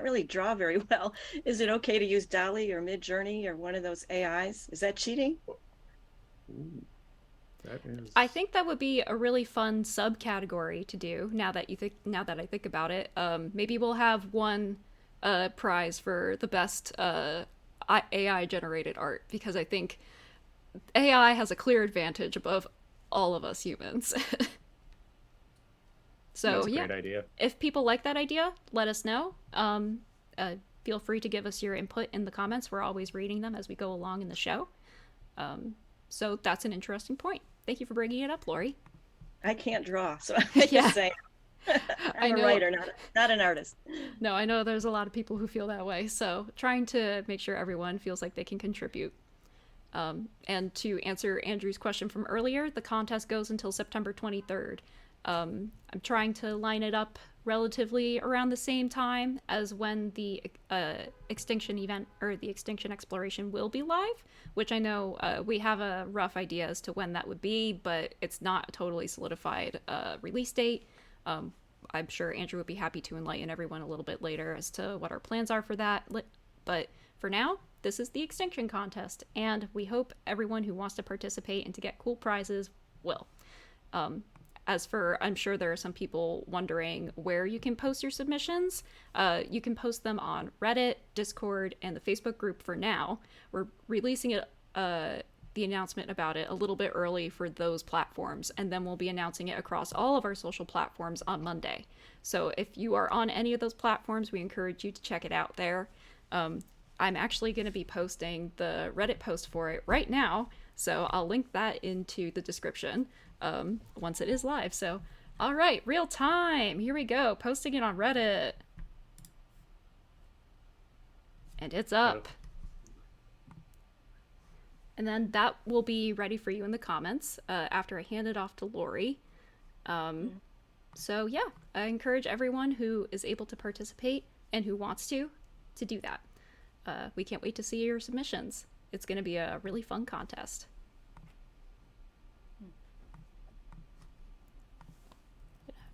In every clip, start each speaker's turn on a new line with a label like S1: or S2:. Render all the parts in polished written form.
S1: can't really draw very well. Is it okay to use Dolly or Midjourney or one of those AIs? Is that cheating?
S2: Ooh, that
S3: I
S2: is.
S3: think that would be a really fun subcategory to do. Now that I think about it, maybe we'll have one prize for the best AI generated art because I think AI has a clear advantage above all of us humans. So
S2: That's a
S3: yeah,
S2: great idea.
S3: if people like that idea, let us know. Feel free to give us your input in the comments. We're always reading them as we go along in the show. So that's an interesting point. Thank you for bringing it up, Lori.
S1: I can't draw, so I'm just
S3: Yeah,
S1: saying.
S3: I
S1: I'm a
S3: know.
S1: writer, not an artist.
S3: No, I know there's a lot of people who feel that way. So trying to make sure everyone feels like they can contribute. And to answer Andrew's question from earlier, the contest goes until September 23rd. I'm trying to line it up relatively around the same time as when the extinction event or the extinction exploration will be live, which I know we have a rough idea as to when that would be, but it's not a totally solidified release date. I'm sure Andrew would be happy to enlighten everyone a little bit later as to what our plans are for that. But for now, this is the Extinction Contest, and we hope everyone who wants to participate and to get cool prizes will. Um, as for, I'm sure there are some people wondering where you can post your submissions. You can post them on Reddit, Discord, and the Facebook group for now. We're releasing it, the announcement about it a little bit early for those platforms, and then we'll be announcing it across all of our social platforms on Monday. So if you are on any of those platforms, we encourage you to check it out there. I'm actually going to be posting the Reddit post for it right now, so I'll link that into the description once it is live. So, all right, real time. Here we go. Posting it on Reddit. And it's
S2: Oh,
S3: up. And then that will be ready for you in the comments after I hand it off to Lori. So, yeah, I encourage everyone who is able to participate and who wants to do that. We can't wait to see your submissions. It's going to be a really fun contest.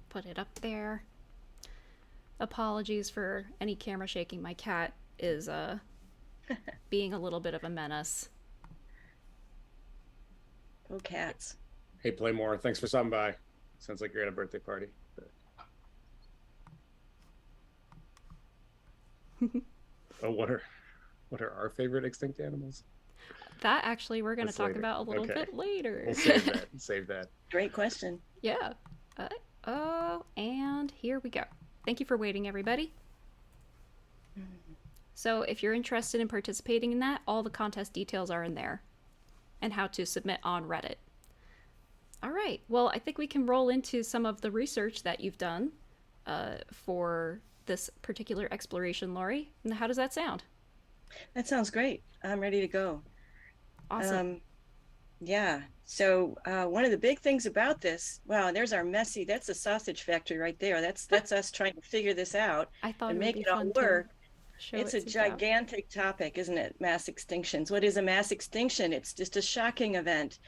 S3: Put it up there. Apologies for any camera shaking. My cat is being a little bit of a menace.
S1: Oh, cats.
S2: hey, Playmore, thanks for stopping by. Sounds like you're at a birthday party. Oh, what are our favorite extinct animals?
S3: That actually we're going to
S2: That's
S3: talk
S2: later.
S3: about a little
S2: Okay,
S3: bit later.
S2: we'll save that. Save that.
S1: Great question.
S3: Yeah. Oh, and here we go. Thank you for waiting, everybody. So if you're interested in participating in that, all the contest details are in there and how to submit on Reddit. All right. Well, I think we can roll into some of the research that you've done for this particular exploration, Lori. And how does that sound?
S1: That sounds great. I'm ready to go.
S3: Awesome.
S1: Um, yeah. So one of the big things about this, wow, there's our messy, that's a sausage factory right there. That's us trying to figure this out
S3: I thought
S1: and
S3: it would
S1: make
S3: be
S1: it all
S3: fun to
S1: work.
S3: show
S1: It's
S3: it
S1: a
S3: zoomed out.
S1: gigantic topic, isn't it? Mass extinctions. What is a mass extinction? It's just a shocking event.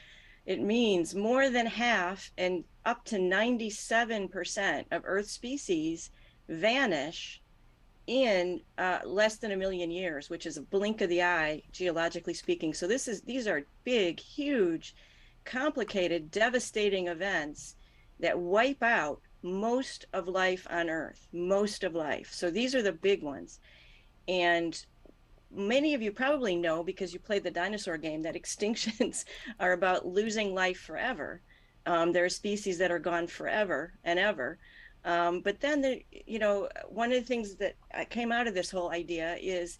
S1: It means more than half and up to 97% of Earth species vanish in less than a million years, which is a blink of the eye, geologically speaking. So these are big, huge, complicated, devastating events that wipe out most of life on Earth, most of life. So these are the big ones. And many of you probably know because you played the dinosaur game that extinctions are about losing life forever. There are species that are gone forever and ever. But then, one of the things that came out of this whole idea is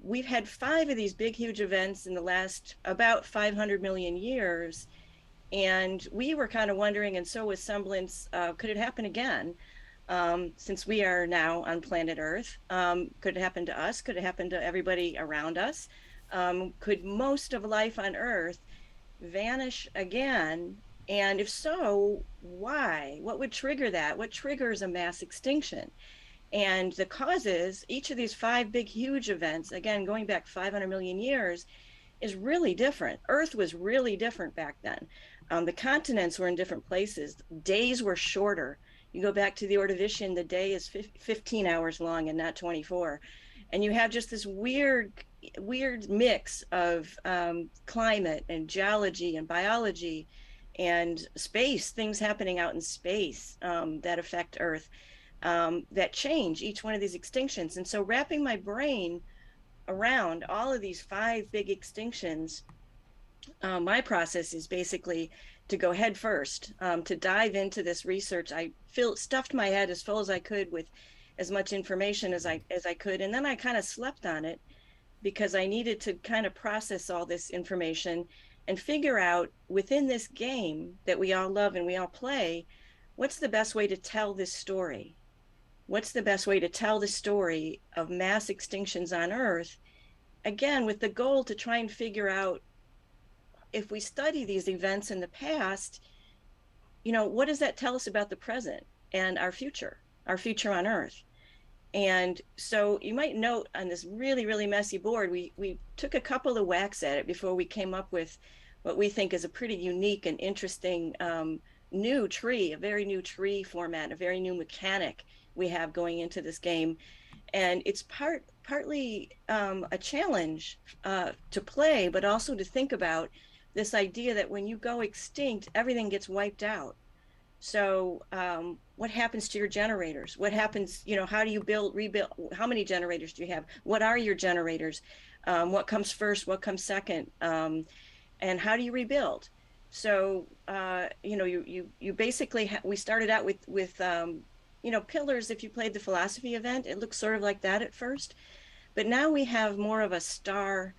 S1: we've had five of these big, huge events in the last about 500 million years. And we were kind of wondering, and so was Semblance, could it happen again? Since we are now on planet Earth, could it happen to us? Could it happen to everybody around us? Could most of life on Earth vanish again? And if so, why? What would trigger that? What triggers a mass extinction? And the causes, each of these five big, huge events, again, going back 500 million years, is really different. Earth was really different back then. The continents were in different places. Days were shorter. You go back to the Ordovician, the day is 15 hours long and not 24. And you have just this weird mix of climate and geology and biology and space, things happening out in space that affect Earth, that change each one of these extinctions. And so wrapping my brain around all of these 5 big extinctions, my process is basically to go head first, to dive into this research. I stuffed my head as full as I could with as much information as I could, and then I kind of slept on it because I needed to kind of process all this information and figure out within this game that we all love and we all play, what's the best way to tell this story? What's the best way to tell the story of mass extinctions on Earth? Again, with the goal to try and figure out, if we study these events in the past, what does that tell us about the present and our future on Earth? And so you might note on this really, really messy board, we took a couple of whacks at it before we came up with what we think is a pretty unique and interesting new tree, a very new tree format, a very new mechanic we have going into this game. And it's partly a challenge to play, but also to think about this idea that when you go extinct, everything gets wiped out. So what happens to your generators? What happens, how do you rebuild? How many generators do you have? What are your generators? What comes first? What comes second? And how do you rebuild? So, you basically, we started out with pillars. If you played the philosophy event, it looks sort of like that at first. But now we have more of a star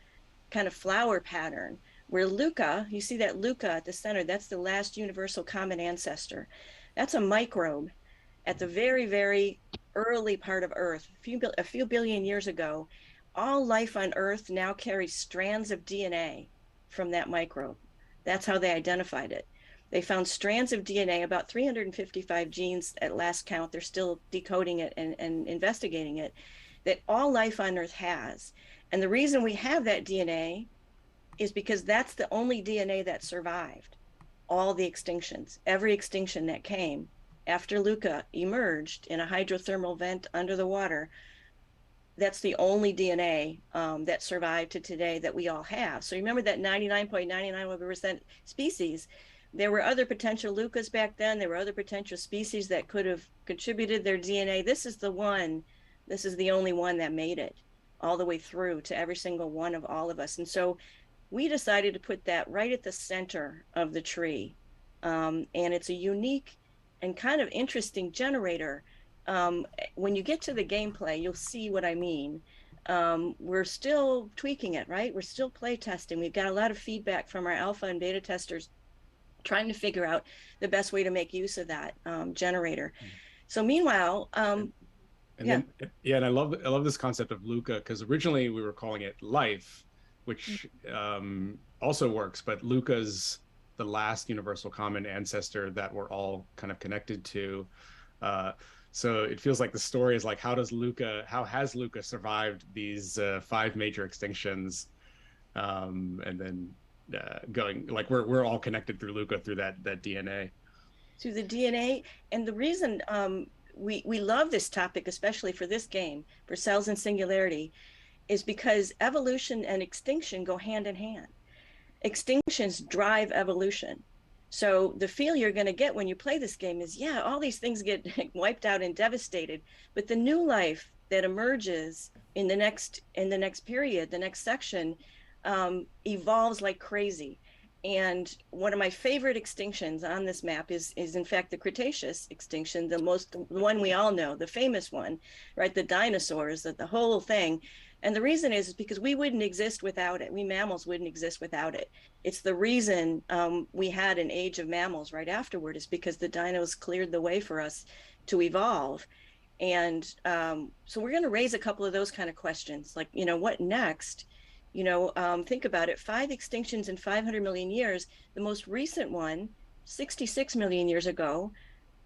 S1: kind of flower pattern, where Luca, you see that Luca at the center, that's the last universal common ancestor. That's a microbe at the very, very early part of Earth, a few billion years ago. All life on Earth now carries strands of DNA from that microbe. That's how they identified it. They found strands of DNA, about 355 genes at last count. They're still decoding it and investigating it, that all life on Earth has. And the reason we have that DNA is because that's the only DNA that survived all the extinctions. Every extinction that came after Luca emerged in a hydrothermal vent under the water, that's the only DNA that survived to today that we all have. So remember that 99.99% species. There were other potential Lucas back then. There were other potential species that could have contributed their DNA. This is the only one that made it all the way through to every single one of all of us. And so we decided to put that right at the center of the tree. And it's a unique and kind of interesting generator. When you get to the gameplay, you'll see what I mean. We're still tweaking it, right? We're still play testing. We've got a lot of feedback from our alpha and beta testers trying to figure out the best way to make use of that generator. So meanwhile,
S2: and I love this concept of Luca, because originally we were calling it life, which also works, but Luca's the last universal common ancestor that we're all kind of connected to. So it feels like the story is like, how has Luca survived these 5 major extinctions? And then going, like, we're all connected through Luca, through that DNA.
S1: Through the DNA. And the reason we love this topic, especially for this game, for Cells and Singularity, is because evolution and extinction go hand in hand. Extinctions drive evolution. So the feel you're going to get when you play this game is, all these things get wiped out and devastated, but the new life that emerges in the next period, the next section, evolves like crazy. And one of my favorite extinctions on this map is in fact the Cretaceous extinction, the one we all know, the famous one, right? The dinosaurs, the whole thing. And the reason is because we wouldn't exist without it. We mammals wouldn't exist without it. It's the reason we had an age of mammals right afterward, is because the dinos cleared the way for us to evolve. And so we're going to raise a couple of those kind of questions, like, what next? Think about it, 5 extinctions in 500 million years. The most recent one, 66 million years ago.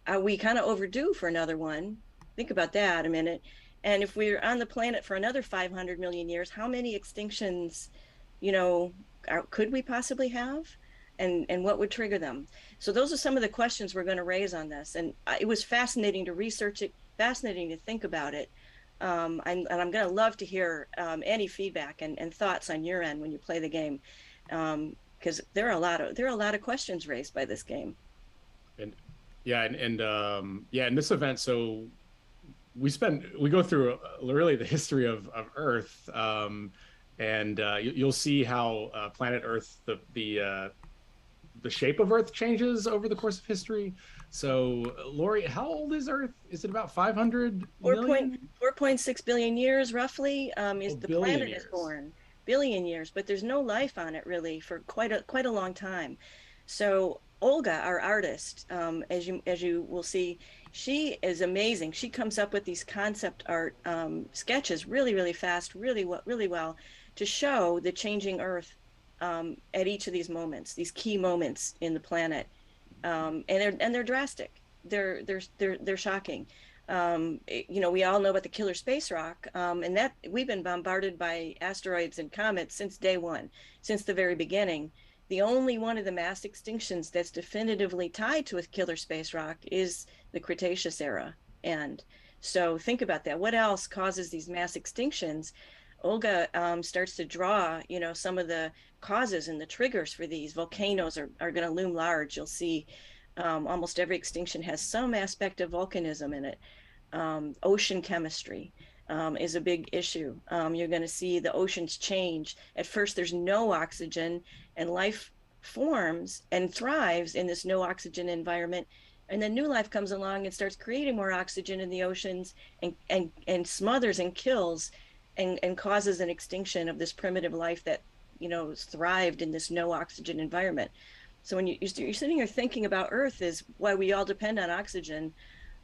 S1: Are we kind of overdue for another one? Think about that a minute. And if we're on the planet for another 500 million years, how many extinctions, could we possibly have? and what would trigger them? So those are some of the questions we're going to raise on this. And it was fascinating to research it, fascinating to think about it. And I'm going to love to hear any feedback and thoughts on your end when you play the game, because there are a lot of questions raised by this game.
S2: And yeah, yeah, in this event, so we go through really the history of Earth, and you'll see how planet Earth, the shape of Earth changes over the course of history. So, Lori, how old is Earth? Is it about 500 million?
S1: 4.6 billion years, roughly, is the planet
S2: years.
S1: is born. Billion years, but there's no life on it really for quite a long time. So Olga, our artist, as you will see, she is amazing. She comes up with these concept art sketches really fast, really well, to show the changing Earth at each of these moments, these key moments in the planet, and they're drastic. They're shocking. We all know about the killer space rock, and that we've been bombarded by asteroids and comets since day one, since the very beginning. The only one of the mass extinctions that's definitively tied to a killer space rock is the Cretaceous era. And so think about that. What else causes these mass extinctions? Olga starts to draw, some of the causes and the triggers for these. Volcanoes are going to loom large. You'll see almost every extinction has some aspect of volcanism in it. Ocean chemistry is a big issue. You're going to see the oceans change. At first, there's no oxygen, and life forms and thrives in this no oxygen environment. And then new life comes along and starts creating more oxygen in the oceans and smothers and kills and causes an extinction of this primitive life that, thrived in this no oxygen environment. So when you're sitting here thinking about Earth is why we all depend on oxygen.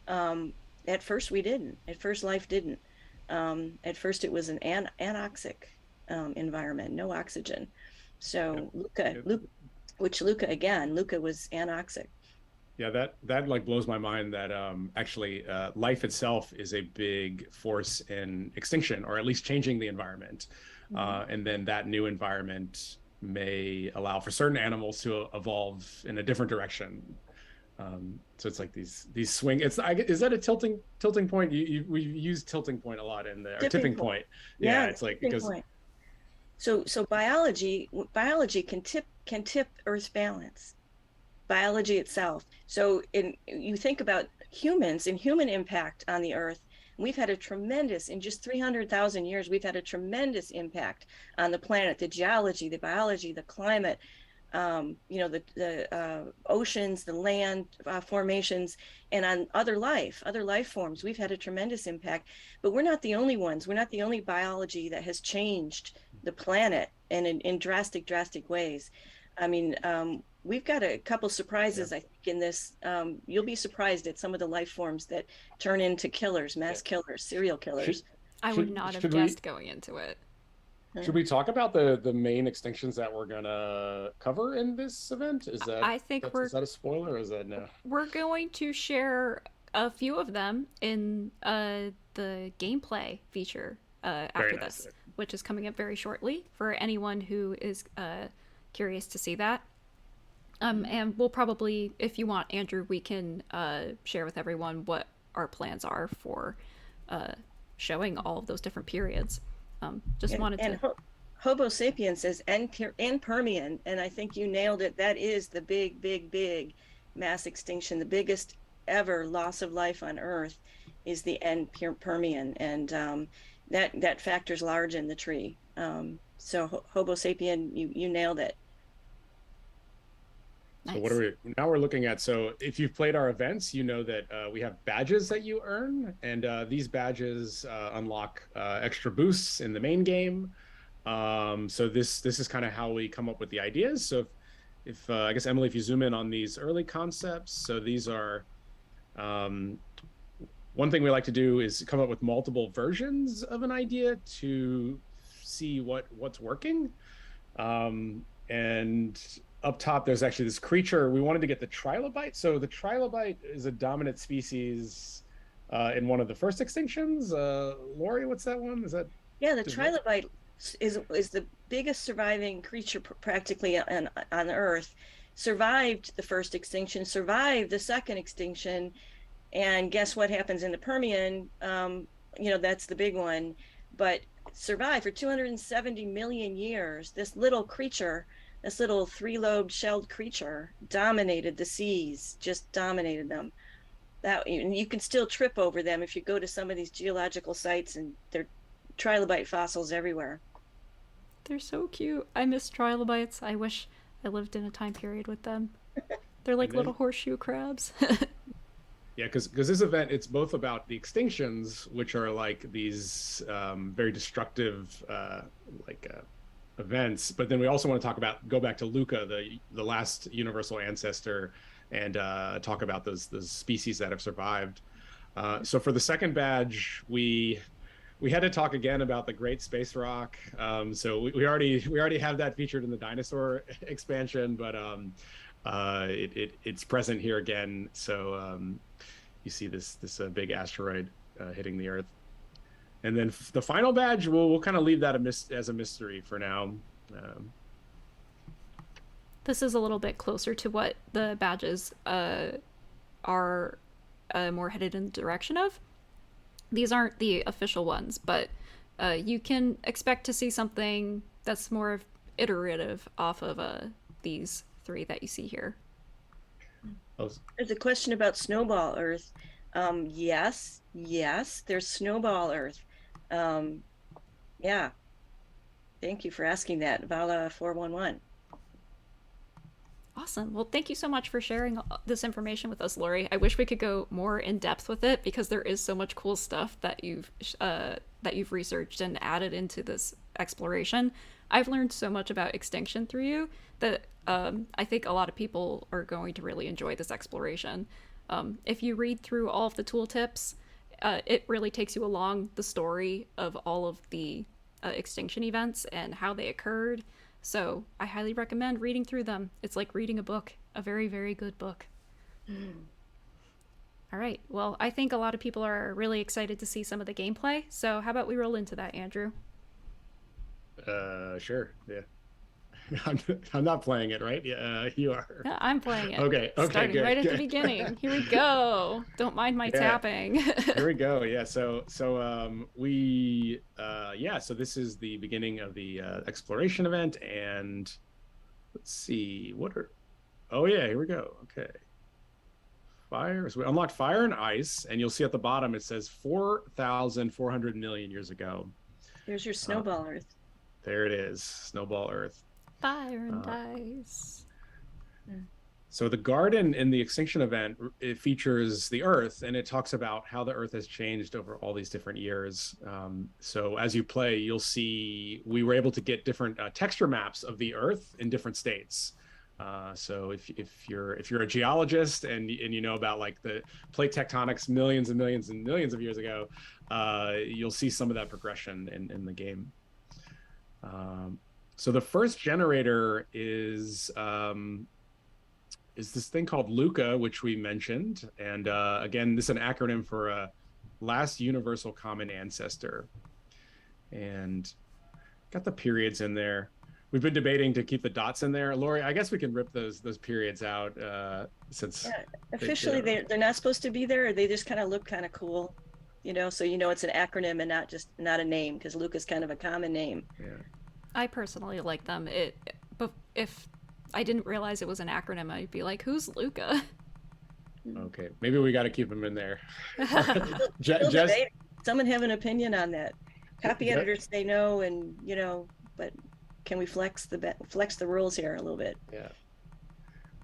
S1: At first we didn't. At first life didn't. At first it was an anoxic environment, no oxygen. So Luca was anoxic.
S2: Yeah, that like blows my mind that actually life itself is a big force in extinction, or at least changing the environment. And then that new environment may allow for certain animals to evolve in a different direction. So it's like these swing. Is that a tilting point? We use tilting point a lot in there. Tipping point. Yeah, it's like because. Point.
S1: So biology can tip Earth's balance. Biology itself. So you think about humans and human impact on the Earth. We've had a tremendous, in just 300,000 years, we've had a tremendous impact on the planet, the geology, the biology, the climate, the oceans, the land formations, and on other life forms. We've had a tremendous impact, but we're not the only ones. We're not the only biology that has changed the planet and in drastic ways. I mean, we've got a couple surprises, I think, in this. You'll be surprised at some of the life forms that turn into killers, mass killers, serial killers.
S3: I would not have guessed going into it.
S2: Should we talk about the main extinctions that we're gonna cover in this event? Is that is that a spoiler, or is that no?
S3: We're going to share a few of them in the gameplay feature after this, which is coming up very shortly for anyone who is curious to see that. And we'll probably, if you want, Andrew, we can share with everyone what our plans are for showing all of those different periods.
S1: Homo sapiens is and Permian, and I think you nailed it. That is the big mass extinction. The biggest ever loss of life on Earth is the end Permian, and that factors large in the tree. So Homo sapien, you nailed it.
S2: So what are we're looking at? So if you've played our events, you know that we have badges that you earn, and these badges unlock extra boosts in the main game. So this is kind of how we come up with the ideas. So if I guess, Emily, if you zoom in on these early concepts, so these are one thing we like to do is come up with multiple versions of an idea to see what's working. And up top, there's actually this creature. We wanted to get the trilobite. So the trilobite is a dominant species in one of the first extinctions. Lori, what's that one? Is that?
S1: Yeah, the trilobite is the biggest surviving creature practically on Earth. survived the first extinction, survived the second extinction, and guess what happens in the Permian? That's the big one, but survived for 270 million years. This little creature, this little three-lobed shelled creature, dominated the seas, just dominated them. That you can still trip over them if you go to some of these geological sites, and they're trilobite fossils everywhere.
S3: They're so cute. I miss trilobites. I wish I lived in a time period with them. They're like little horseshoe crabs.
S2: Yeah, because this event, it's both about the extinctions, which are like these very destructive events, but then we also want to go back to Luca, the last universal ancestor, and talk about those species that have survived. So for the second badge, we had to talk again about the Great Space Rock. So we already have that featured in the dinosaur expansion, but it's present here again. So you see this big asteroid hitting the Earth. And then the final badge, we'll kind of leave that as a mystery for now.
S3: This is a little bit closer to what the badges are more headed in the direction of. These aren't the official ones, but you can expect to see something that's more iterative off of these three that you see here.
S1: There's a question about Snowball Earth. Yes, there's Snowball Earth. Yeah. Thank you for asking that, Vala 411.
S3: Awesome. Well, thank you so much for sharing this information with us, Lori. I wish we could go more in depth with it because there is so much cool stuff that you've researched and added into this exploration. I've learned so much about extinction through you that I think a lot of people are going to really enjoy this exploration. If you read through all of the tooltips, it really takes you along the story of all of the extinction events and how they occurred. So I highly recommend reading through them. It's like reading a book, a very, very good book. All right. Well, I think a lot of people are really excited to see some of the gameplay. So how about we roll into that, Andrew?
S2: Sure. Yeah. I'm not playing it, right? Yeah, you are.
S3: Yeah, I'm playing it.
S2: Okay,
S3: Starting
S2: good,
S3: right
S2: good.
S3: At the beginning. Here we go. Don't mind my tapping.
S2: Here we go. Yeah. So this is the beginning of the exploration event, and let's see here we go. Okay. Fire. So we unlocked fire and ice, and you'll see at the bottom it says 4,400 million years ago.
S1: There's your Snowball Earth.
S2: There it is, Snowball Earth.
S3: Fire and ice.
S2: So the garden in the extinction event, it features the Earth, and it talks about how the Earth has changed over all these different years. So as you play, you'll see we were able to get different texture maps of the Earth in different states. So if you're a geologist and you know about like the plate tectonics millions and millions and millions of years ago, you'll see some of that progression in the game. So the first generator is this thing called Luca, which we mentioned. And again, this is an acronym for last universal common ancestor. And got the periods in there. We've been debating to keep the dots in there. Lori, I guess we can rip those periods out since
S1: officially they're not supposed to be there. They just kind of look kind of cool, so it's an acronym and not a name, because Luca's kind of a common name.
S2: Yeah.
S3: I personally like them. But if I didn't realize it was an acronym, I'd be like, "Who's Luca?"
S2: Okay, maybe we got to keep him in there.
S1: Someone have an opinion on that. Copy editors say no, and but can we flex the rules here a little bit?
S2: Yeah.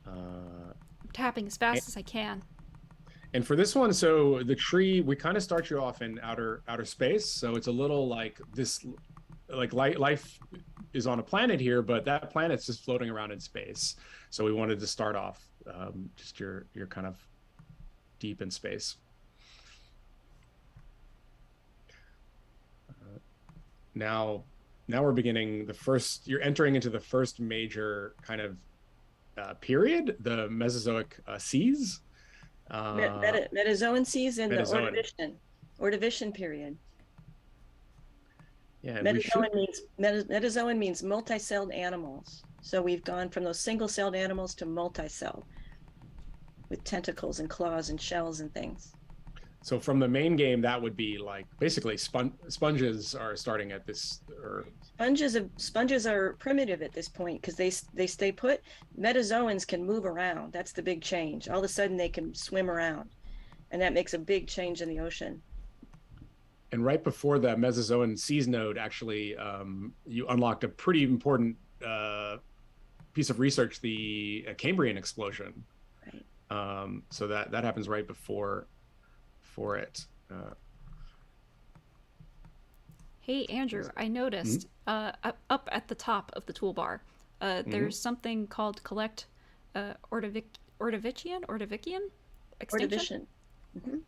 S3: I'm tapping as fast as I can.
S2: And for this one, so the tree, we kind of start you off in outer space, so it's a little like this. Like life is on a planet here, but that planet's just floating around in space. So we wanted to start off just you're kind of deep in space. Now we're beginning you're entering into the first major kind of period, the Mesozoic seas.
S1: Metazoan seas in the Ordovician period.
S2: Yeah,
S1: Metazoan means multi-celled animals. So we've gone from those single-celled animals to multi-celled with tentacles and claws and shells and things.
S2: So from the main game, that would be like basically sponges are starting at this. Or
S1: Sponges are primitive at this point because they stay put. Metazoans can move around. That's the big change. All of a sudden they can swim around, and that makes a big change in the ocean.
S2: And right before the Mesozoan seas node, actually, you unlocked a pretty important piece of research, the Cambrian explosion.
S1: Right.
S2: So that happens right before it.
S3: Hey, Andrew, I noticed up at the top of the toolbar, there's something called Collect Ordovician Extinction?
S1: Mm-hmm.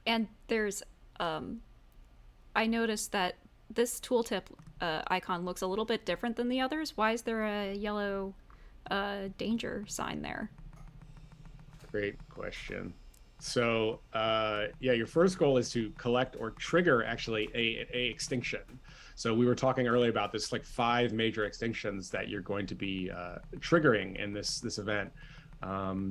S3: And there's, I noticed that this tooltip icon looks a little bit different than the others. Why is there a yellow danger sign there?
S2: Great question. So yeah, your first goal is to collect or trigger actually a extinction. So we were talking earlier about this, like 5 major extinctions that you're going to be triggering in this event.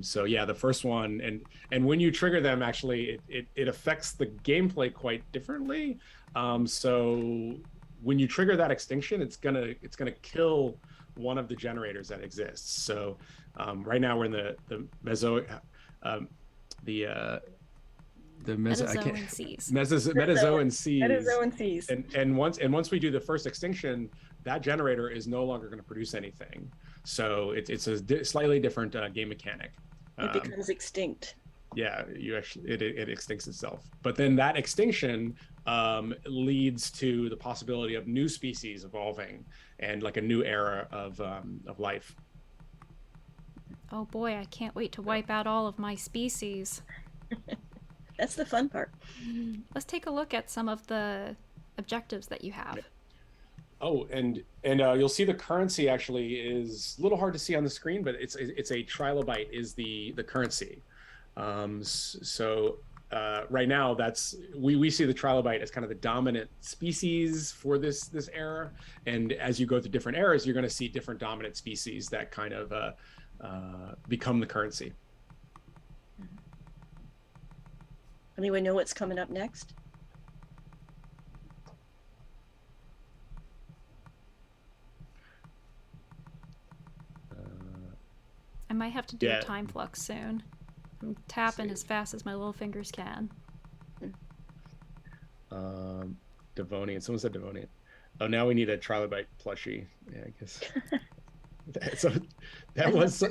S2: So yeah, the first one, and when you trigger them, actually it affects the gameplay quite differently. So when you trigger that extinction, it's gonna kill one of the generators that exists. So right now we're in the
S3: Metazoan seas.
S2: Metazoan seas.
S1: Metazoan seas.
S2: And once we do the first extinction, that generator is no longer going to produce anything. So it's a slightly different game mechanic.
S1: It becomes extinct.
S2: Yeah, it extincts itself. But then that extinction leads to the possibility of new species evolving and like a new era of life.
S3: Oh boy, I can't wait to wipe out all of my species.
S1: That's the fun part.
S3: Let's take a look at some of the objectives that you have.
S2: Oh, and you'll see the currency actually is a little hard to see on the screen, but it's a trilobite is the currency. So right now we see the trilobite as kind of the dominant species for this era, and as you go through different eras, you're going to see different dominant species that kind of become the currency.
S1: Anyone know what's coming up next?
S3: I might have to do a time flux soon. I'm tapping as fast as my little fingers can.
S2: Devonian. Someone said Devonian. Oh, now we need a trilobite plushie. Yeah, I guess. So that was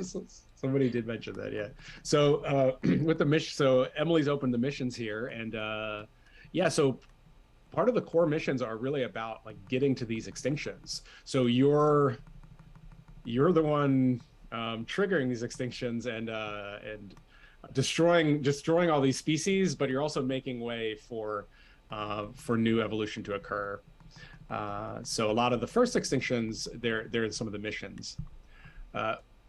S2: somebody did mention that. Yeah. So with the mission, so Emily's opened the missions here, and yeah, so part of the core missions are really about like getting to these extinctions. So you're the one triggering these extinctions and destroying all these species, but you're also making way for new evolution to occur. So a lot of the first extinctions, they're in some of the missions.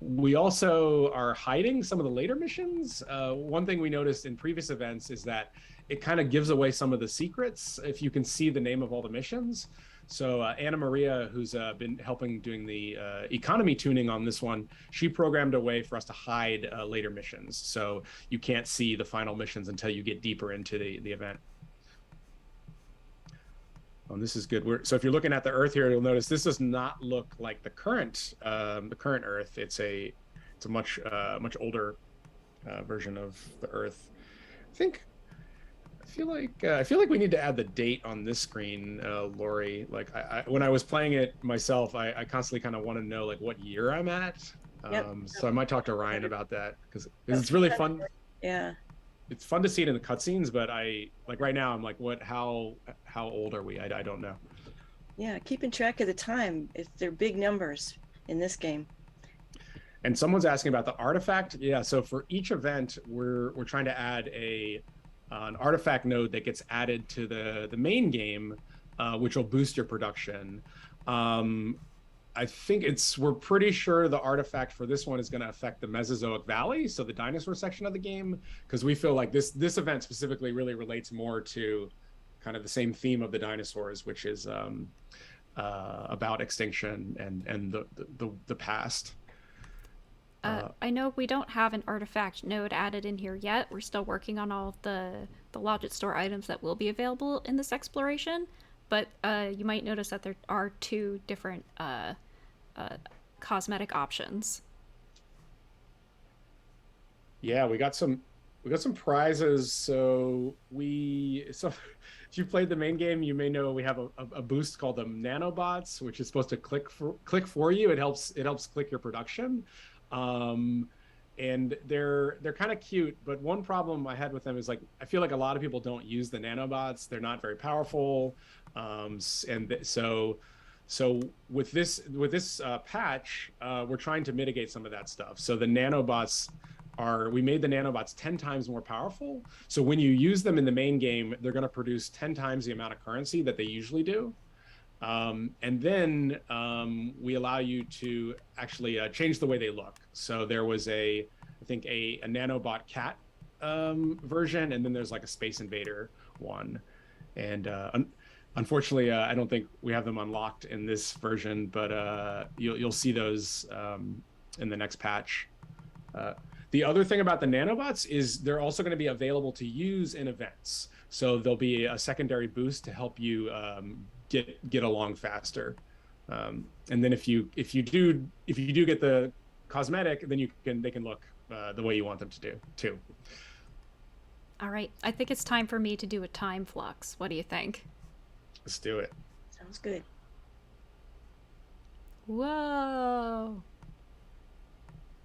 S2: We also are hiding some of the later missions. One thing we noticed in previous events is that it kind of gives away some of the secrets if you can see the name of all the missions. So Anna Maria, who's been helping doing the economy tuning on this one, she programmed a way for us to hide later missions. So you can't see the final missions until you get deeper into the event. This is good. So if you're looking at the Earth here, you'll notice this does not look like the current Earth. It's a much older version of the Earth. I feel like we need to add the date on this screen, Lori. Like when I was playing it myself, I constantly kind of want to know like what year I'm at.
S1: Yep.
S2: So I might talk to Ryan about that because it's really fun.
S1: Yeah. It's
S2: fun to see it in the cutscenes, but right now I'm like, how old are we? I don't know.
S1: Yeah, keeping track of the time. They're big numbers in this game.
S2: And someone's asking about the artifact. Yeah, so for each event, we're trying to add an artifact node that gets added to the main game, which will boost your production. I think we're pretty sure the artifact for this one is going to affect the Mesozoic Valley, so the dinosaur section of the game, because we feel like this event specifically really relates more to kind of the same theme of the dinosaurs, which is about extinction and the past.
S3: I know we don't have an artifact node added in here yet. We're still working on all of the Logit store items that will be available in this exploration, but you might notice that there are 2 different cosmetic options.
S2: Yeah, we got some prizes. So if you played the main game, you may know we have a boost called the nanobots, which is supposed to click for you. It helps click your production. And they're kind of cute, but one problem I had with them is like I feel like a lot of people don't use the nanobots. They're not very powerful. So with this patch, we're trying to mitigate some of that stuff. So the nanobots we made the nanobots 10 times more powerful. So when you use them in the main game, they're going to produce 10 times the amount of currency that they usually do. And then we allow you to actually change the way they look. So there was I think a nanobot cat version, and then there's like a Space Invader one. And unfortunately, I don't think we have them unlocked in this version, but you'll see those in the next patch. The other thing about the nanobots is they're also going to be available to use in events. So there'll be a secondary boost to help you get along faster. And then if you do get the cosmetic, then they can look the way you want them to do too.
S3: All right, I think it's time for me to do a time flux. What do you think?
S2: Let's do it.
S1: Sounds good.
S3: Whoa.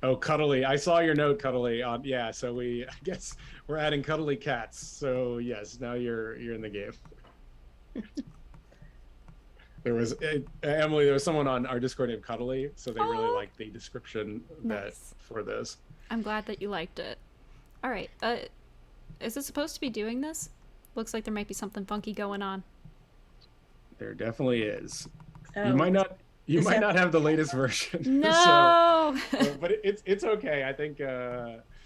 S2: Oh, Cuddly. I saw your note, Cuddly. Yeah, so I guess we're adding Cuddly cats. So yes, now you're in the game. There was Emily. There was someone on our Discord named Cuddly, so they really liked the description for this.
S3: I'm glad that you liked it. All right. Is it supposed to be doing this? Looks like there might be something funky going on.
S2: There definitely is.
S1: Oh,
S2: you might not have the latest version.
S3: No.
S2: But it's okay. I think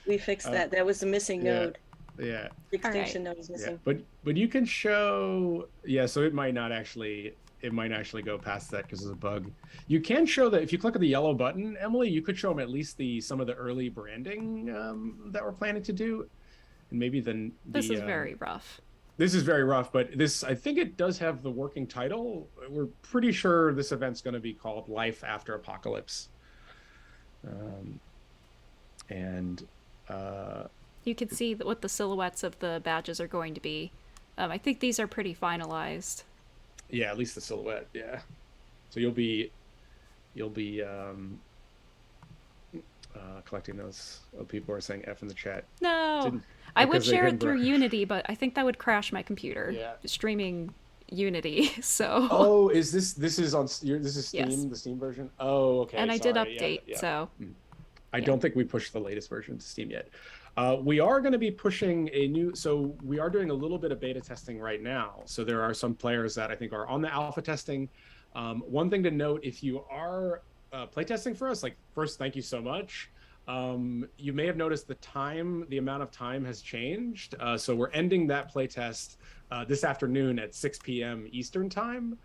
S1: we fixed that. That was the missing node.
S2: Yeah.
S1: The extinction node is missing.
S2: Yeah. But you can show. Yeah. So it might actually go past that because of the bug. You can show that if you click on the yellow button, Emily, you could show them at least some of the early branding that we're planning to do, and maybe
S3: this is very rough.
S2: This is very rough, but I think it does have the working title. We're pretty sure this event's going to be called Life After Apocalypse.
S3: You can see what the silhouettes of the badges are going to be. I think these are pretty finalized.
S2: Yeah, at least the silhouette. Yeah. So you'll be collecting those. Oh, people are saying F in the chat.
S3: No, I would share it through Unity, but I think that would crash my computer.
S2: Yeah.
S3: Streaming Unity. So.
S2: Oh, is this is on Steam?
S3: Yes.
S2: The Steam version. Oh, okay.
S3: And I did update, so.
S2: I don't think we pushed the latest version to Steam yet. We are going to be pushing so we are doing a little bit of beta testing right now. So there are some players that I think are on the alpha testing. One thing to note, if you are playtesting for us, first, thank you so much. You may have noticed the amount of time has changed. So we're ending that playtest this afternoon at 6 p.m. Eastern time.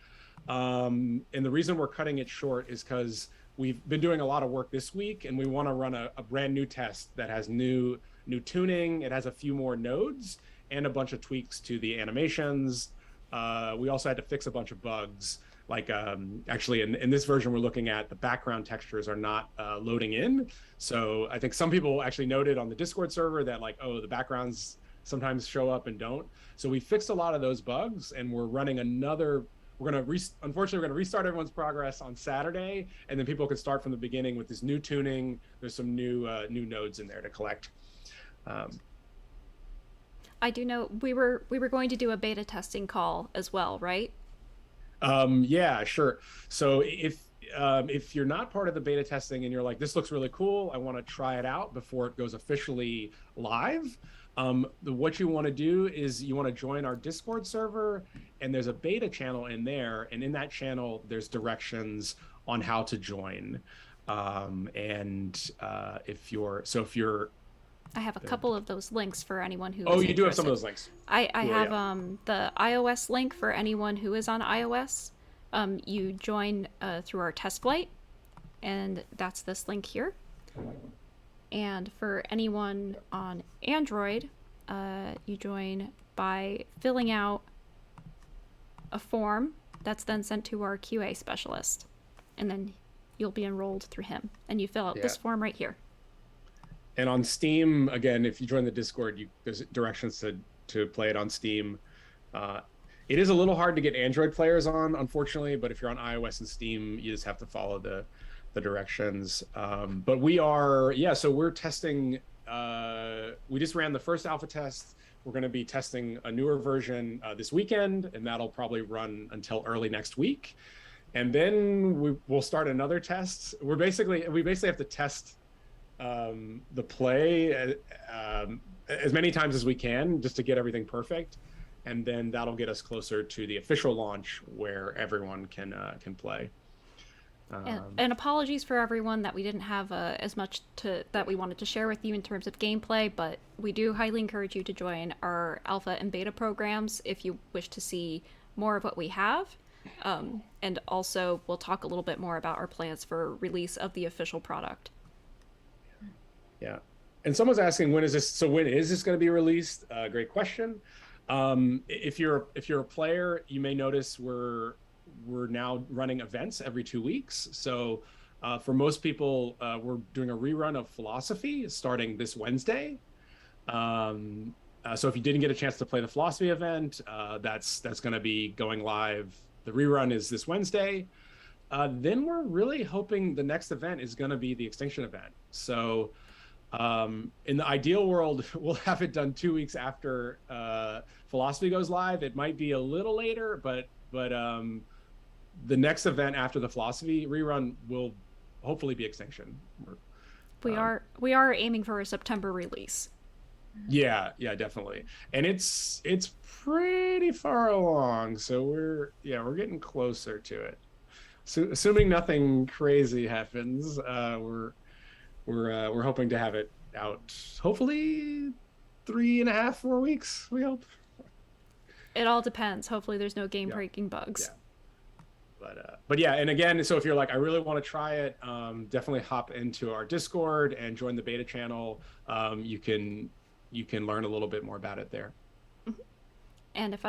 S2: And the reason we're cutting it short is because we've been doing a lot of work this week, and we want to run a brand new test that has new tuning. It has a few more nodes and a bunch of tweaks to the animations. We also had to fix a bunch of bugs. Actually in this version, we're looking at the background textures are not loading in. So I think some people actually noted on the Discord server that the backgrounds sometimes show up and don't. So we fixed a lot of those bugs, and we're running unfortunately, we're going to restart everyone's progress on Saturday, and then people can start from the beginning with this new tuning. There's some new nodes in there to collect.
S3: I do know we were going to do a beta testing call as well, right?
S2: Yeah, sure. So if you're not part of the beta testing and you're like, this looks really cool, I want to try it out before it goes officially live, what you want to do is you want to join our Discord server, and there's a beta channel in there, and in that channel there's directions on how to join.
S3: I have a couple of those links for anyone who is
S2: you
S3: interested.
S2: do have some of those links.
S3: I have the iOS link for anyone who is on iOS. You join through our test flight, and that's this link here. And for anyone on Android, you join by filling out a form that's then sent to our QA specialist, and then you'll be enrolled through him. And you fill out this form right here.
S2: And on Steam, again, if you join the Discord, there's directions to play it on Steam. It is a little hard to get Android players on, unfortunately, but if you're on iOS and Steam, you just have to follow the directions. But we are, so we're testing, we just ran the first alpha test. We're going to be testing a newer version this weekend, and that'll probably run until early next week. And then we'll start another test. We basically have to test the play as many times as we can just to get everything perfect. And then that'll get us closer to the official launch where everyone can play.
S3: And apologies for everyone that we didn't have as much that we wanted to share with you in terms of gameplay, but we do highly encourage you to join our alpha and beta programs if you wish to see more of what we have. And also, we'll talk a little bit more about our plans for release of the official product.
S2: Yeah. And someone's asking, when is this going to be released? Great question. If you're a player, you may notice we're now running events every 2 weeks. So for most people, we're doing a rerun of philosophy starting this Wednesday. So if you didn't get a chance to play the philosophy event, that's going to be going live. The rerun is this Wednesday. Then we're really hoping the next event is going to be the Extinction event. So in the ideal world, we'll have it done 2 weeks after philosophy goes live. It might be a little later, but the next event after the philosophy rerun will hopefully be Extinction.
S3: We are aiming for a September release.
S2: Yeah, definitely. And it's pretty far along, so we're getting closer to it. So assuming nothing crazy happens, we're hoping to have it out hopefully 3.5, 4 weeks, we hope.
S3: It all depends. Hopefully there's no game-breaking bugs.
S2: Yeah. But yeah, and again, so if you're like, I really want to try it, definitely hop into our Discord and join the beta channel. You can learn a little bit more about it there.
S3: Mm-hmm. And if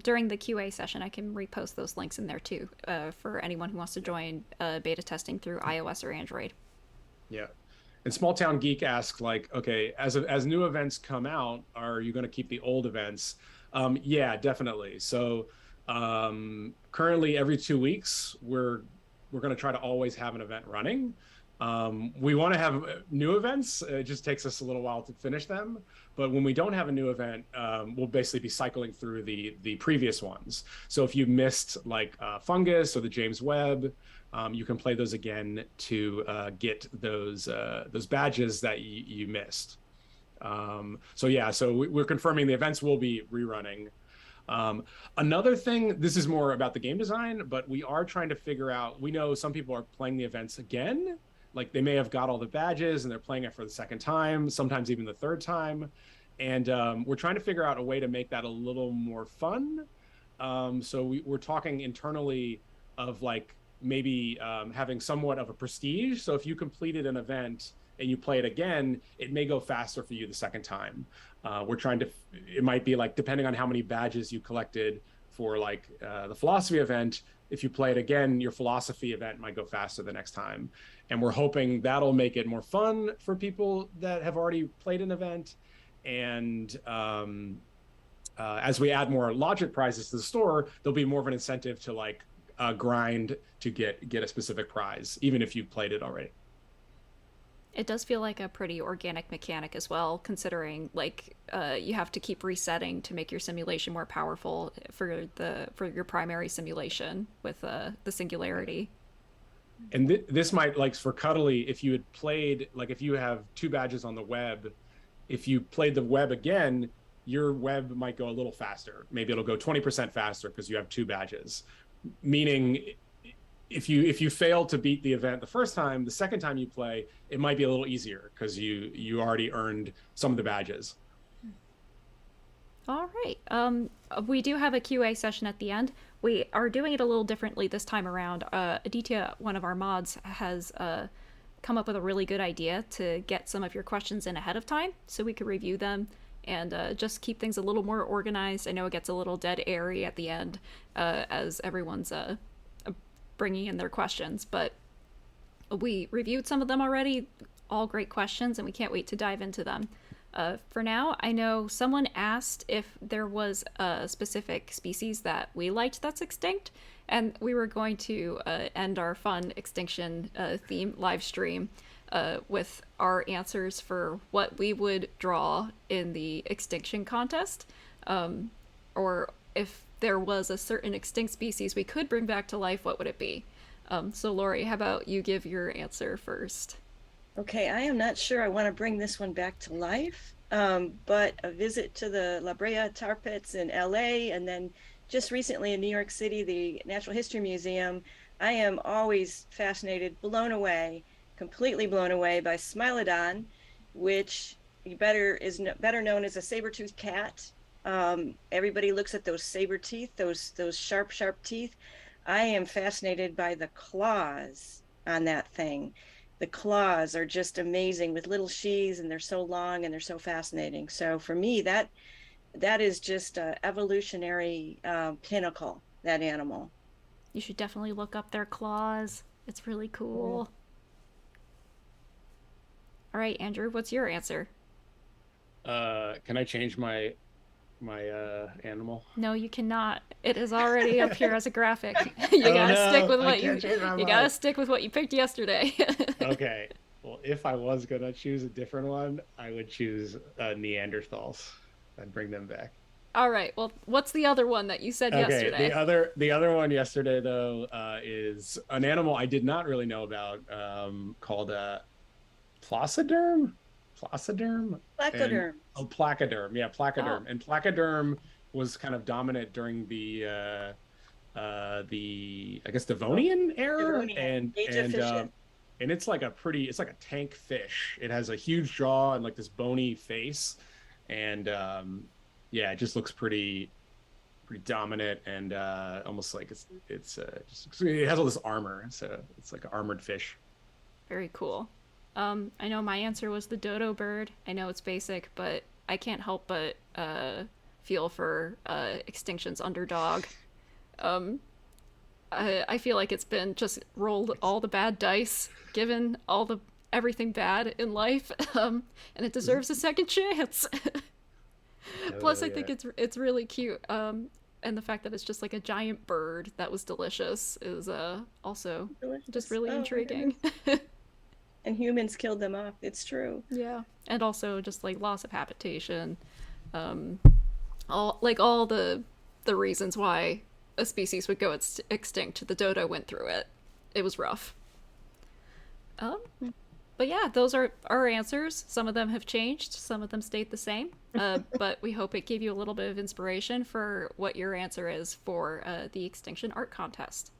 S3: during the QA session, I can repost those links in there too, for anyone who wants to join beta testing through iOS or Android. Yeah.
S2: And Small Town Geek asks, like, okay, as new events come out, are you going to keep the old events? Yeah, definitely. So currently every 2 weeks, we're going to try to always have an event running. We want to have new events. It just takes us a little while to finish them. But when we don't have a new event, we'll basically be cycling through the previous ones. So if you missed like Fungus or the James Webb, you can play those again to get those badges that you missed. So we're confirming the events will be rerunning. Another thing, this is more about the game design, but we are trying to figure out, we know some people are playing the events again. Like they may have got all the badges and they're playing it for the second time, sometimes even the third time. And we're trying to figure out a way to make that a little more fun. So we're talking internally of like maybe having somewhat of a prestige. So if you completed an event and you play it again, it may go faster for you the second time. We're trying to, it might be like, depending on how many badges you collected for like the philosophy event, if you play it again, your philosophy event might go faster the next time. And we're hoping that'll make it more fun for people that have already played an event. And as we add more logic prizes to the store, there'll be more of an incentive to like grind to get a specific prize, even if you've played it already.
S3: It does feel like a pretty organic mechanic as well, considering like you have to keep resetting to make your simulation more powerful for your primary simulation with the Singularity.
S2: And this might, like for Cuddly, if you had played, like if you have 2 badges on the web, if you played the web again, your web might go a little faster. Maybe it'll go 20% faster because you have 2 badges. Meaning, if you fail to beat the event the first time, the second time you play, it might be a little easier because you already earned some of the badges.
S3: All right. We do have a QA session at the end. We are doing it a little differently this time around. Aditya, one of our mods, has come up with a really good idea to get some of your questions in ahead of time so we could review them and just keep things a little more organized. I know it gets a little dead airy at the end as everyone's bringing in their questions, but we reviewed some of them already. All great questions, and we can't wait to dive into them. For now, I know someone asked if there was a specific species that we liked that's extinct, and we were going to end our fun extinction theme live stream with our answers for what we would draw in the extinction contest, or if there was a certain extinct species we could bring back to life, what would it be? So, Lori, how about you give your answer first?
S1: Okay, I am not sure I want to bring this one back to life, but a visit to the La Brea tar pits in LA, and then just recently in New York City, the Natural History Museum. I am always fascinated, blown away, completely blown away by Smilodon, which is better known as a saber-toothed cat. Everybody looks at those saber teeth, those sharp, sharp teeth. I am fascinated by the claws on that thing. The claws are just amazing with little sheaths, and they're so long and they're so fascinating. So for me, that is just a evolutionary pinnacle, that animal.
S3: You should definitely look up their claws. It's really cool. All right, Andrew, what's your answer?
S2: Can I change my animal?
S3: No, you cannot. It is already up here as a graphic. You gotta stick with what you gotta stick with what you picked yesterday.
S2: Okay. Well, if I was gonna choose a different one, I would choose Neanderthals. I'd bring them back.
S3: All right. Well, what's the other one that you said yesterday?
S2: The other one yesterday though is an animal I did not really know about called Placiderm. Placiderm?
S1: Placoderm.
S2: Placoderm. Yeah, placoderm.
S3: Oh.
S2: And placoderm was kind of dominant during the I guess Devonian era.
S1: Devonian.
S2: And it's like it's like a tank fish. It has a huge jaw and like this bony face. And yeah, it just looks pretty dominant and almost like it has all this armor. So it's like an armored fish.
S3: Very cool. I know my answer was the dodo bird. I know it's basic, but I can't help but feel for Extinction's underdog. I feel like it's been just rolled all the bad dice, given everything bad in life, and it deserves a second chance. Plus, I think it's really cute. And the fact that it's just like a giant bird that was delicious is also just really intriguing.
S1: And humans killed them off. It's true.
S3: Yeah, and also just like loss of habitation, all the reasons why a species would go extinct. The dodo went through it. It was rough. But yeah, those are our answers. Some of them have changed. Some of them stayed the same. But we hope it gave you a little bit of inspiration for what your answer is for the Extinction Art Contest.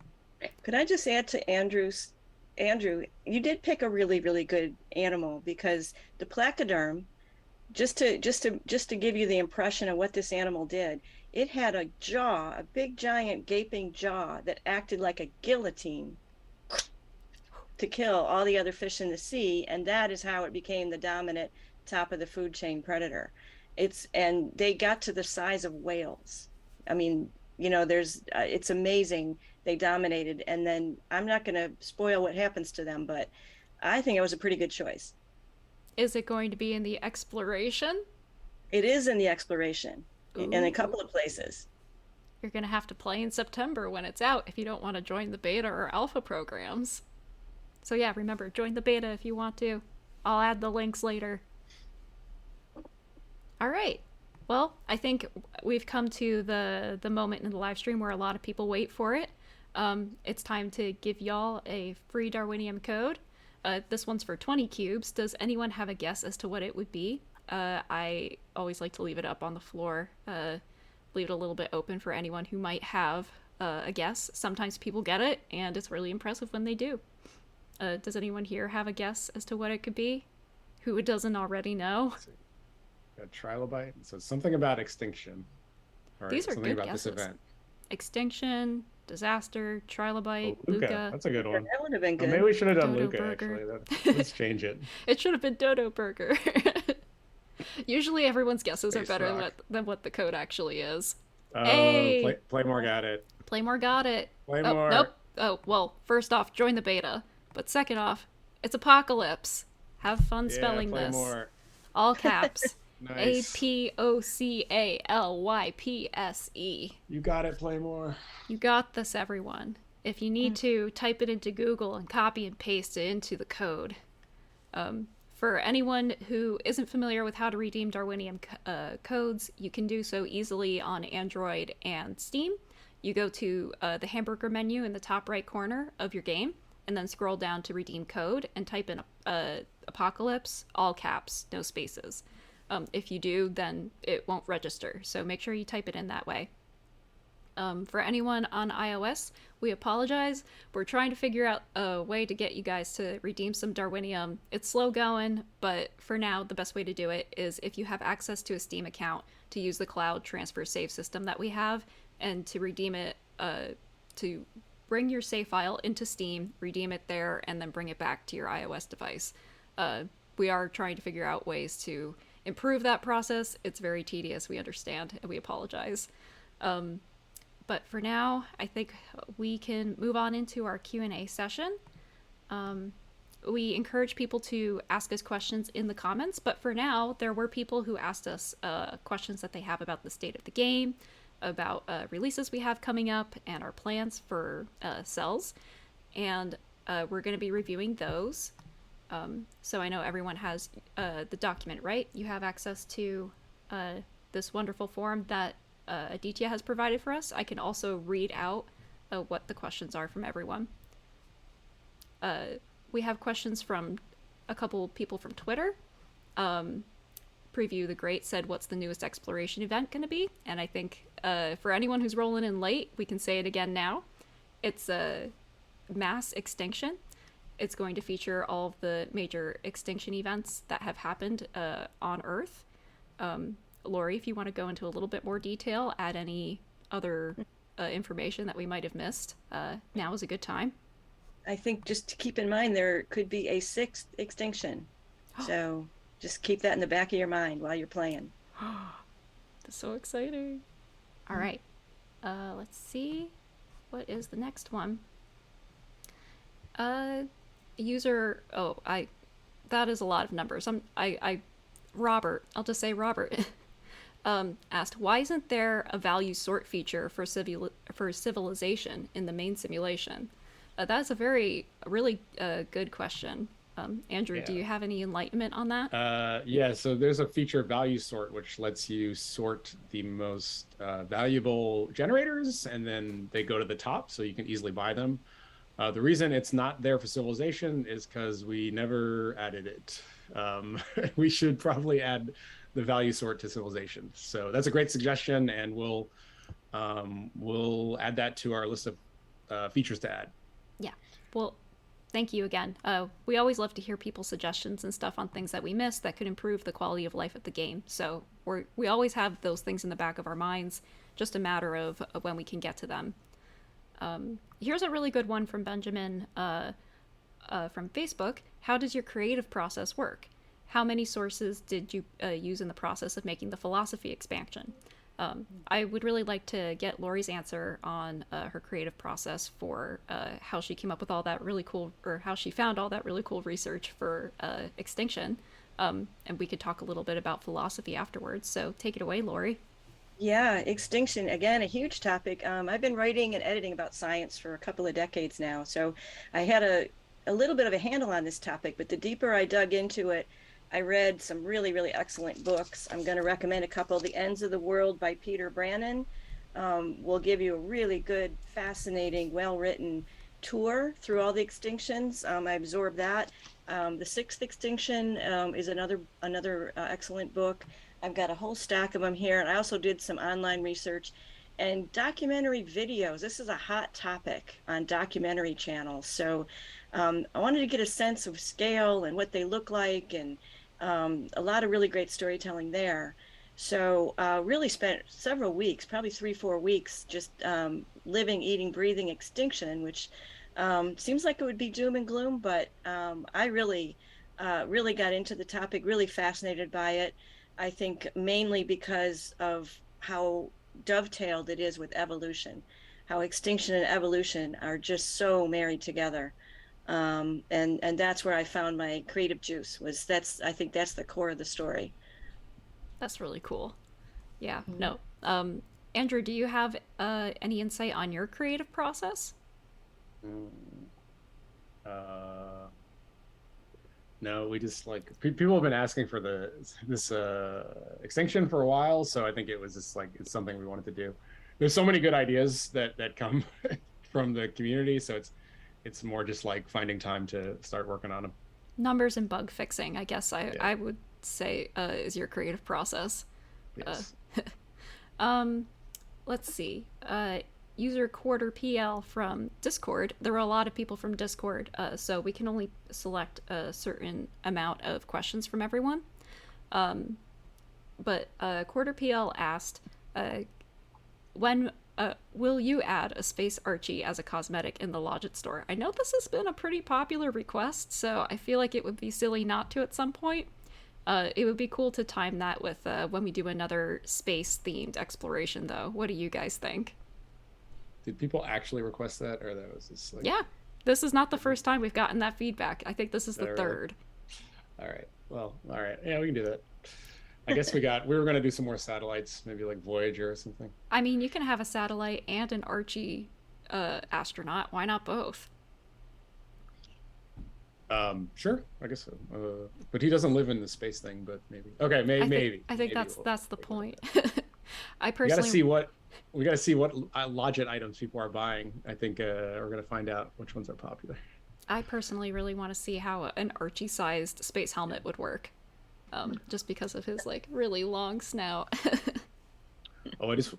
S1: Could I just add to Andrew, you did pick a really, really good animal, because the placoderm, just to give you the impression of what this animal did, it had a jaw, a big giant gaping jaw that acted like a guillotine to kill all the other fish in the sea, and that is how it became the dominant top of the food chain predator. And they got to the size of whales. I mean, it's amazing. They dominated, and then I'm not going to spoil what happens to them, but I think it was a pretty good choice.
S3: Is it going to be in the exploration?
S1: It is in the exploration.
S3: Ooh.
S1: In a couple of places.
S3: You're going to have to play in September when it's out if you don't want to join the beta or alpha programs. So yeah, remember, join the beta if you want to. I'll add the links later. All right. Well, I think we've come to the moment in the live stream where a lot of people wait for it. It's time to give y'all a free Darwinium code. This one's for 20 cubes. Does anyone have a guess as to what it would be? I always like to leave it up on the floor, leave it a little bit open for anyone who might have a guess. Sometimes people get it, and it's really impressive when they do. Does anyone here have a guess as to what it could be? Who doesn't already know?
S2: A trilobite. So something about extinction.
S3: These are
S2: something
S3: good
S2: about
S3: guesses.
S2: this event.
S3: Extinction, Disaster, Trilobite,
S2: Luca.
S3: Luca,
S2: That's a good one.
S1: That would have been
S2: Maybe
S1: good.
S2: we should have done
S3: Dodo
S2: Luca,
S3: Burger.
S2: actually. Let's change it.
S3: It should have been Dodo Burger. Usually everyone's guesses are
S2: Space
S3: better
S2: Rock.
S3: than what the code actually is.
S2: Oh,
S3: Hey!
S2: Playmore got it.
S3: Playmore got it. Oh,
S2: Playmore.
S3: nope. Oh, well, first off, join the beta. But second off, it's Apocalypse. Have fun
S2: Yeah,
S3: spelling this.
S2: Playmore.
S3: All caps.
S2: Nice.
S3: Apocalpse.
S2: You got it, Playmore.
S3: You got this, everyone. If you need to, type it into Google and copy and paste it into the code. For anyone who isn't familiar with how to redeem Darwinium codes, you can do so easily on Android and Steam. You go to the hamburger menu in the top right corner of your game, and then scroll down to redeem code and type in Apocalypse, all caps, no spaces. If you do, then it won't register, so make sure you type it in that way. For anyone on iOS, we apologize. We're trying to figure out a way to get you guys to redeem some Darwinium. It's slow going, but for now, the best way to do it is if you have access to a Steam account to use the cloud transfer save system that we have, and to redeem it, to bring your save file into Steam, redeem it there, and then bring it back to your iOS device. We are trying to figure out ways to improve that process. It's very tedious, we understand, and we apologize. But for now, I think we can move on into our Q&A session. We encourage people to ask us questions in the comments, but for now, there were people who asked us questions that they have about the state of the game, about releases we have coming up, and our plans for cells. And we're going to be reviewing those. So I know everyone has the document, right? You have access to this wonderful form that Aditya has provided for us. I can also read out what the questions are from everyone. We have questions from a couple people from Twitter. Preview the Great said, what's the newest exploration event going to be? And I think for anyone who's rolling in late, we can say it again now. It's a mass extinction. It's going to feature all of the major extinction events that have happened on Earth. Lori, if you want to go into a little bit more detail, add any other information that we might have missed, now is a good time.
S1: I think just to keep in mind, there could be a sixth extinction. So just keep that in the back of your mind while you're playing.
S3: That's so exciting. All right. Let's see. What is the next one? User. Oh, that is a lot of numbers. Robert. I'll just say Robert. Asked, why isn't there a value sort feature for civilization in the main simulation? That's a really good question. Andrew,
S2: Yeah.
S3: do you have any enlightenment on that?
S2: Yeah, so there's a feature value sort which lets you sort the most valuable generators, and then they go to the top so you can easily buy them. The reason it's not there for civilization is because we never added it. We should probably add the value sort to civilization. So that's a great suggestion, and we'll add that to our list of features to add.
S3: Yeah. Well, thank you again. We always love to hear people's suggestions and stuff on things that we missed that could improve the quality of life at the game. So we always have those things in the back of our minds, just a matter of when we can get to them. Here's a really good one from Benjamin from Facebook. How does your creative process work? How many sources did you use in the process of making the philosophy expansion? I would really like to get Lori's answer on her creative process for how she came up with all that really cool, or how she found all that really cool research for Extinction. And we could talk a little bit about philosophy afterwards. So take it away, Lori.
S1: Yeah, extinction, again, a huge topic. I've been writing and editing about science for a couple of decades now. So I had a little bit of a handle on this topic, but the deeper I dug into it, I read some really, really excellent books. I'm going to recommend a couple. The Ends of the World by Peter Brannon will give you a really good, fascinating, well-written tour through all the extinctions. I absorbed that. The Sixth Extinction is another excellent book. I've got a whole stack of them here, and I also did some online research and documentary videos. This is a hot topic on documentary channels. So I wanted to get a sense of scale and what they look like, and a lot of really great storytelling there. So really spent several weeks, probably 3, 4 weeks, just living, eating, breathing extinction, which seems like it would be doom and gloom, but I really got into the topic, really fascinated by it. I think mainly because of how dovetailed it is with evolution, how extinction and evolution are just so married together. And that's where I found my creative juice. I think that's the core of the story.
S3: That's really cool. Yeah. No. Andrew, do you have any insight on your creative process?
S2: Mm. Uh, no, we just like people have been asking for this extinction for a while, so I think it was just like it's something we wanted to do. There's so many good ideas that come from the community, so it's more just like finding time to start working on them.
S3: Numbers and bug fixing, I guess
S2: Yeah.
S3: I would say is your creative process.
S2: Yes.
S3: Let's see. User quarter PL from Discord. There were a lot of people from Discord, so we can only select a certain amount of questions from everyone. But quarter PL asked, when will you add a space Archie as a cosmetic in the Logit store? I know this has been a pretty popular request, so I feel like it would be silly not to at some point. It would be cool to time that with when we do another space-themed exploration, though. What do you guys think?
S2: Did people actually request that, or that was just like?
S3: Yeah, this is not the first time we've gotten that feedback. I think this is the
S2: Really?
S3: third.
S2: All right. Well, all right. Yeah, we can do that. I guess we were gonna do some more satellites, maybe like Voyager or something.
S3: I mean, you can have a satellite and an Archie astronaut. Why not both?
S2: Sure, I guess so. But he doesn't live in the space thing. But maybe. Okay, maybe.
S3: I think
S2: maybe
S3: that's the point. I
S2: We
S3: personally
S2: gotta see what Logit items people are buying. I think we're gonna find out which ones are popular.
S3: I personally really want to see how an Archie-sized space helmet would work. Just because of his like really long snout.
S2: Oh, I just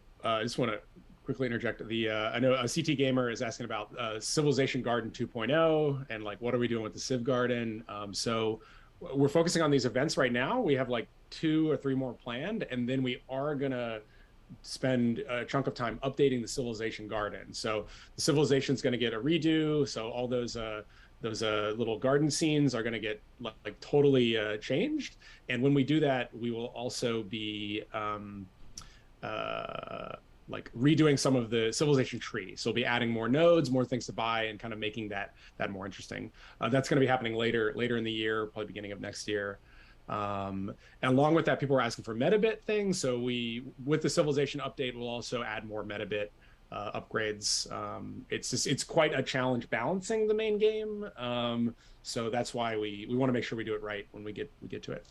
S2: want to quickly interject. I know a CT Gamer is asking about Civilization Garden 2.0 and like what are we doing with the Civ Garden? So we're focusing on these events right now. We have like 2 or 3 more planned, and then we are gonna spend a chunk of time updating the Civilization Garden. So the civilization is going to get a redo. So all those little garden scenes are going to get like totally changed. And when we do that, we will also be like redoing some of the civilization tree. So we'll be adding more nodes, more things to buy, and kind of making that more interesting. That's going to be happening later in the year, probably beginning of next year. And along with that, people are asking for metabit things. So with the civilization update, we'll also add more metabit upgrades. It's quite a challenge balancing the main game. So that's why we want to make sure we do it right when we get to it.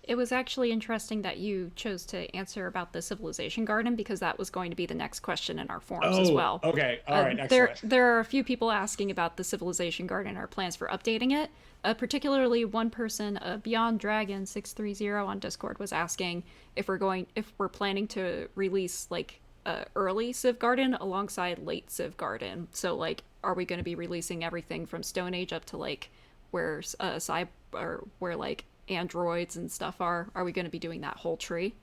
S3: It was actually interesting that you chose to answer about the civilization garden because that was going to be the next question in our forums as well.
S2: Okay. All right. Excellent.
S3: There are a few people asking about the civilization garden and our plans for updating it. Particularly one person, Beyond Dragon 630 on Discord, was asking if we're planning to release like early Civ Garden alongside late Civ Garden. So like, are we going to be releasing everything from Stone Age up to like where where like androids and stuff are we going to be doing that whole tree?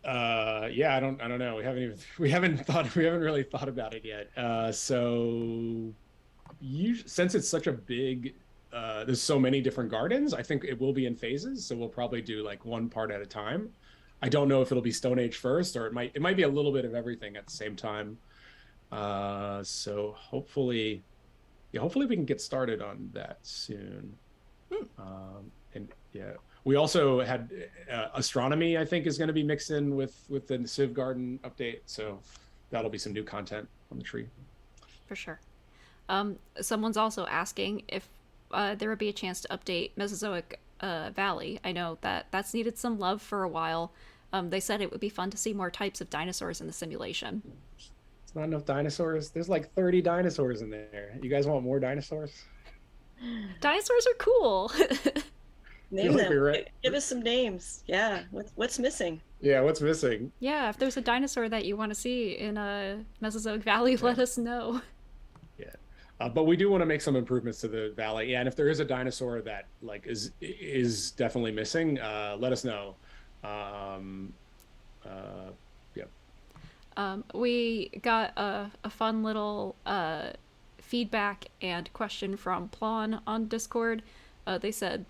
S2: Yeah, I don't know. We haven't really thought about it yet. So since it's such a big there's so many different gardens, I think it will be in phases, so we'll probably do like one part at a time. I don't know if it'll be Stone Age first, or it might be a little bit of everything at the same time. So hopefully we can get started on that soon. And yeah, we also had astronomy, I think, is going to be mixed in with the Civ Garden update, so that'll be some new content on the tree.
S3: For sure. Someone's also asking if there would be a chance to update Mesozoic Valley. I know that's needed some love for a while. They said it would be fun to see more types of dinosaurs in the simulation.
S2: It's not enough dinosaurs. There's like 30 dinosaurs in there. You guys want more dinosaurs?
S3: Dinosaurs are cool.
S1: Name them. Give us some names. Yeah. What's missing?
S2: Yeah, what's missing?
S3: Yeah, if there's a dinosaur that you want to see in Mesozoic Valley, let us know.
S2: Yeah, but we do want to make some improvements to the valley. Yeah, and if there is a dinosaur that like is definitely missing, let us know. Yeah.
S3: We got a fun little feedback and question from Plon on Discord. They said,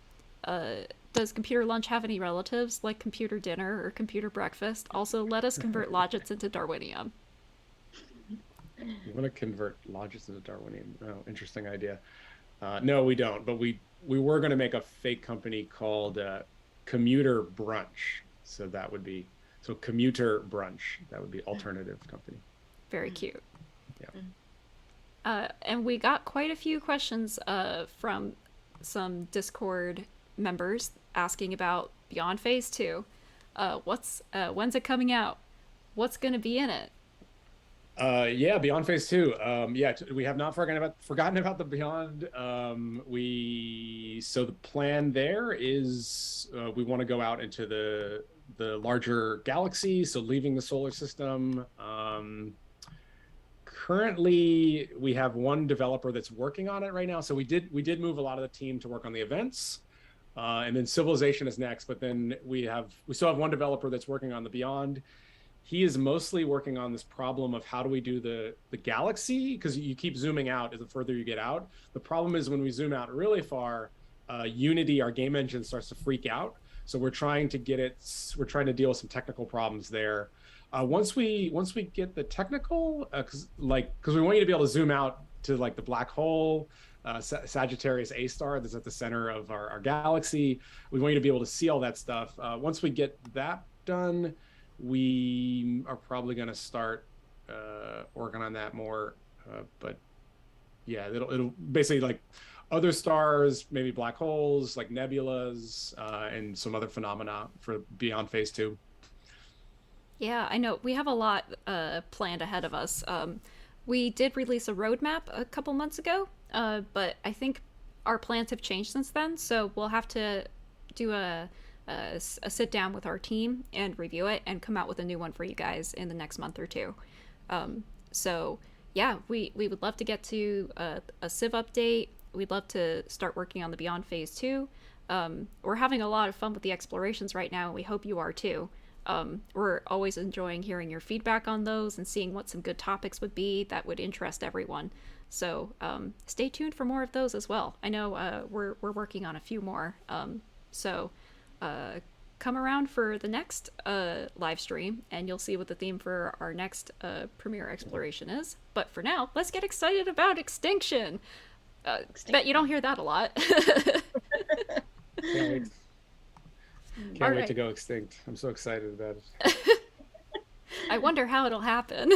S3: does computer lunch have any relatives like computer dinner or computer breakfast? Also, let us convert logits into Darwinium.
S2: You want to convert logits into Darwinium? Oh, interesting idea. No, we don't. But we were going to make a fake company called Commuter Brunch. So that would be Commuter Brunch. That would be alternative company.
S3: Very cute.
S2: Yeah.
S3: And we got quite a few questions from some Discord members asking about Beyond Phase 2. When's it coming out? What's going to be in it?
S2: Yeah, Beyond Phase 2. Yeah, we have not forgotten about the Beyond. So the plan there is we want to go out into the larger galaxy, so leaving the solar system. Currently, we have one developer that's working on it right now. So we did move a lot of the team to work on the events, and then Civilization is next. But then we still have one developer that's working on the Beyond. He is mostly working on this problem of how do we do the galaxy, because you keep zooming out as the further you get out. The problem is when we zoom out really far, Unity, our game engine, starts to freak out. So we're trying to deal with some technical problems there. Once we get the technical, because we want you to be able to zoom out to like the black hole, Sagittarius A star that's at the center of our galaxy. We want you to be able to see all that stuff. Once we get that done, we are probably going to start working on that more. But yeah, it'll basically like other stars, maybe black holes, like nebulas, and some other phenomena for Beyond Phase 2.
S3: Yeah, I know. We have a lot planned ahead of us. We did release a roadmap a couple months ago, but I think our plans have changed since then. So we'll have to do a sit down with our team and review it and come out with a new one for you guys in the next month or two. So yeah, we would love to get to a Civ update. We'd love to start working on the Beyond Phase 2. We're having a lot of fun with the explorations right now, and we hope you are too. We're always enjoying hearing your feedback on those and seeing what some good topics would be that would interest everyone. So stay tuned for more of those as well. I know we're working on a few more. So come around for the next live stream and you'll see what the theme for our next premiere exploration is. But for now, let's get excited about Extinction. Bet you don't hear that a lot.
S2: Can't wait to go extinct. I'm so excited about it.
S3: I wonder how it'll happen.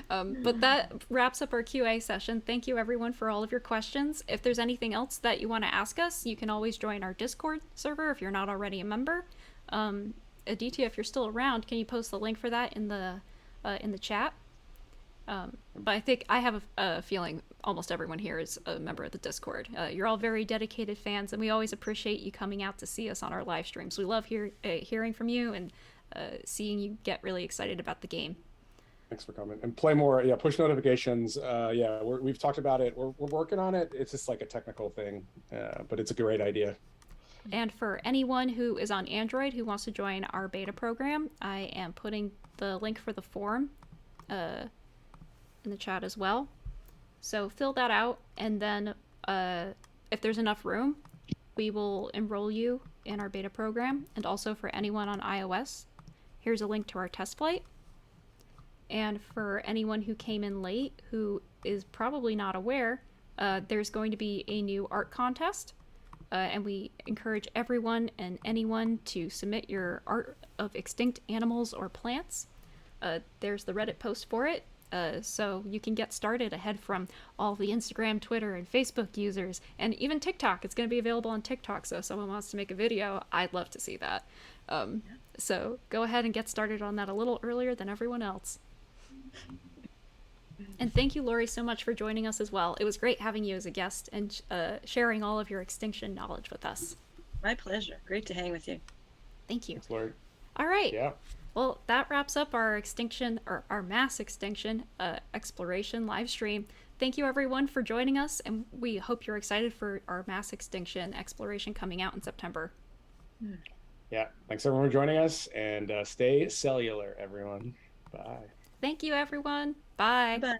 S3: But that wraps up our QA session. Thank you everyone for all of your questions. If there's anything else that you want to ask us, you can always join our Discord server if you're not already a member. Aditya, if you're still around, can you post the link for that in the chat? But I think I have a feeling almost everyone here is a member of the Discord. You're all very dedicated fans, and we always appreciate you coming out to see us on our live streams. We love hearing from you and seeing you get really excited about the game.
S2: Thanks for coming. And play more. Yeah, push notifications. Yeah, we've talked about it. We're working on it. It's just like a technical thing, but it's a great idea.
S3: And for anyone who is on Android who wants to join our beta program, I am putting the link for the forum in the chat as well. So fill that out, and then if there's enough room, we will enroll you in our beta program. And also for anyone on iOS, here's a link to our test flight. And for anyone who came in late, who is probably not aware, there's going to be a new art contest. And we encourage everyone and anyone to submit your art of extinct animals or plants. There's the Reddit post for it. So you can get started ahead from all the Instagram, Twitter, and Facebook users, and even TikTok. It's going to be available on TikTok, so if someone wants to make a video, I'd love to see that. So go ahead and get started on that a little earlier than everyone else. And thank you, Lori, so much for joining us as well. It was great having you as a guest and sharing all of your extinction knowledge with us.
S1: My pleasure. Great to hang with you.
S3: Thank you.
S2: Thanks, Lori.
S3: All right.
S2: Yeah.
S3: Well, that wraps up our extinction, or our mass extinction exploration live stream. Thank you everyone for joining us, and we hope you're excited for our mass extinction exploration coming out in September.
S2: Yeah. Thanks everyone for joining us, and stay cellular, everyone. Bye.
S3: Thank you, everyone. Bye.
S1: Bye.